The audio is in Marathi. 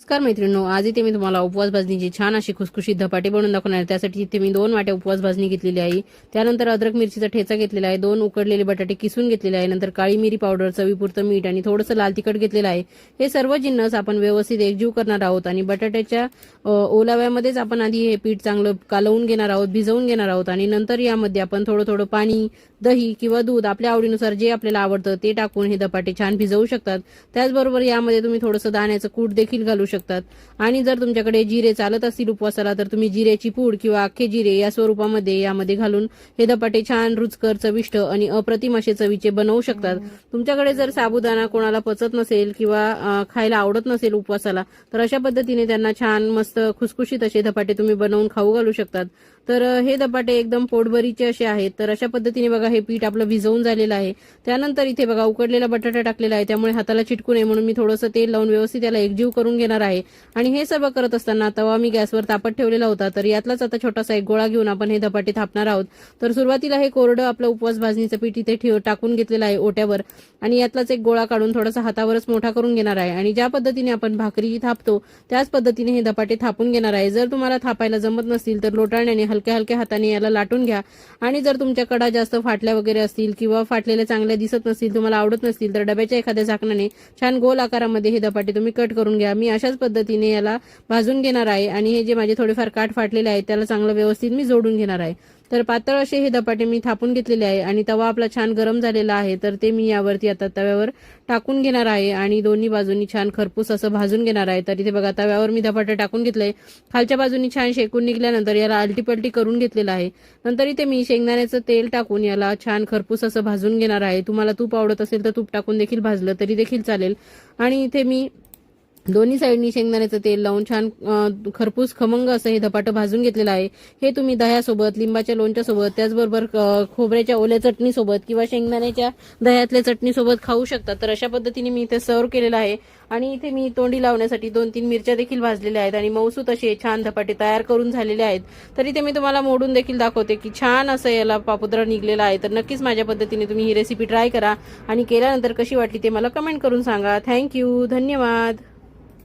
नमस्कार मैत्रिणींनो, आज इथे मी तुम्हाला उपवास भाजणीची छान अशी खुसखुशीत धपाटे बनवून दाखवणार आहे। त्यासाठी इथे मी 2 वाट्या उपवास भाजणी घेतलेली आहे। त्यानंतर अद्रक मिरचीचा ठेचा घेतलेला आहे, 2 उकडलेले बटाटे किसून घेतलेले आहे, नंतर काळी मिरी पावडर, चवीपुरतं मीठ आणि थोडंसं लाल तिखट घेतलेलं आहे। हे सर्व जिन्नस आपण व्यवस्थित एकजीव करणार आहोत आणि बटाट्याच्या ओलाव्यामध्येच आपण आधी हे पीठ चांगलं कालवून घेणार आहोत, भिजवून घेणार आहोत आणि नंतर यामध्ये आपण थोडं थोडं पाणी, दही किंवा दूध आपल्या आवडीनुसार जे आपल्याला आवडतं ते टाकून हे धपाटे छान भिजवू शकतात। त्याचबरोबर यामध्ये तुम्ही थोडंसं दाण्याचं कूट देखील घालू शकतात आणि जर तुमच्याकडे जिरे चालत असतील उपवासाला तर तुम्ही जिऱ्याची पूड किंवा अख्खे जिरे या स्वरूपामध्ये यामध्ये घालून हे धपाटे छान रुचकर, चविष्ट आणि अप्रतिम असे चवीचे बनवू शकतात। तुमच्याकडे जर साबुदाणा कोणाला पचत नसेल किंवा खायला आवडत नसेल उपवासाला तर अशा पद्धतीने त्यांना छान मस्त खुसखुशीत असे धपाटे तुम्ही बनवून खाऊ घालू शकतात। तर हे धपाटे एकदम पोटभरीचे असे आहेत। तर अशा पद्धतीने बघा हे पीठ आपलं भिजवून झालेलं आहे। त्यानंतर इथे बघा उकडलेला बटाटा टाकलेला आहे, त्यामुळे हाताला चिटकू नये म्हणून मी थोडंसं तेल लावून व्यवस्थित याला एकजीव करून घेणार आहे। आणि हे सर्व करत असताना तवा मी गॅसवर तापत ठेवलेला होता, तर यातलाच आता छोटासा एक गोळा घेऊन आपण हे धपाटे थापणार आहोत। तर सुरुवातीला हे कोरडं आपलं उपवास भाजणीचं पीठ इथे टाकून घेतलेलं आहे ओट्यावर आणि यातलाच एक गोळा काढून थोडासा हातावरच मोठा करून घेणार आहे आणि ज्या पद्धतीने आपण भाकरी थापतो त्याच पद्धतीने हे धपाटे थापून घेणार आहे। जर तुम्हाला थापायला जमत नसतील तर लोटाण्याने हलक्या हलक्या हाताने याला लाटून घ्या आणि जर तुमच्या कडा जास्त फाटल्या वगैरे असतील किंवा फाटलेल्या चांगल्या दिसत नसतील, तुम्हाला आवडत नसतील तर डब्याच्या एखाद्या झाकणाने छान गोल आकारामध्ये हे धपाटे तुम्ही कट करून घ्या। मी अशाच पद्धतीने याला भाजून घेणार आहे आणि हे जे माझे थोडेफार काठ फाटलेले आहेत त्याला चांगलं व्यवस्थित मी जोडून घेणार आहे। तर पातळ असे हे धपाटे मी थापून घेतलेले आहे आणि तवा आपला छान गरम झालेला आहे, तर ते मी यावरती आता तव्यावर टाकून घेणार आहे आणि दोन्ही बाजूंनी छान खरपूस असं भाजून घेणार आहे। तर इथे बघा तव्यावर मी धपाटे टाकून घेतले, खालच्या बाजूनी छान शेकून निघाल्यानंतर याला आलटीपलटी करून घेतलेलं आहे। नंतर इथे मी शेंगदाण्याचं तेल टाकून याला छान खरपूस असं भाजून घेणार आहे। तुम्हाला तूप आवडत असेल तर तूप टाकून देखील भाजलं तरी देखील चालेल। आणि इथे मी दोन्ही साईडनी शेंगदाण्याचं तेल लावून छान खरपूस खमंग असं हे धपाटं भाजून घेतलेलं आहे। हे तुम्ही दह्यासोबत, लिंबाच्या लोणच्या सोबत, त्याचबरोबर खोबऱ्याच्या ओल्या चटणी सोबत किंवा शेंगदाण्याच्या दह्यातल्या चटणी सोबत खाऊ शकता। तर अशा पद्धतीने मी इथे सर्व केलेलं आहे आणि इथे मी तोंडी लावण्यासाठी 2-3 मिरच्या देखील भाजलेल्या आहेत आणि मऊसूत असे छान धपाटे तयार करून झालेले आहेत। तर इथे मी तुम्हाला मोडून देखील दाखवते की छान असं याला पापुद्रा निघलेला आहे। तर नक्कीच माझ्या पद्धतीने तुम्ही ही रेसिपी ट्राय करा आणि केल्यानंतर कशी वाटली ते मला कमेंट करून सांगा। थँक्यू, धन्यवाद।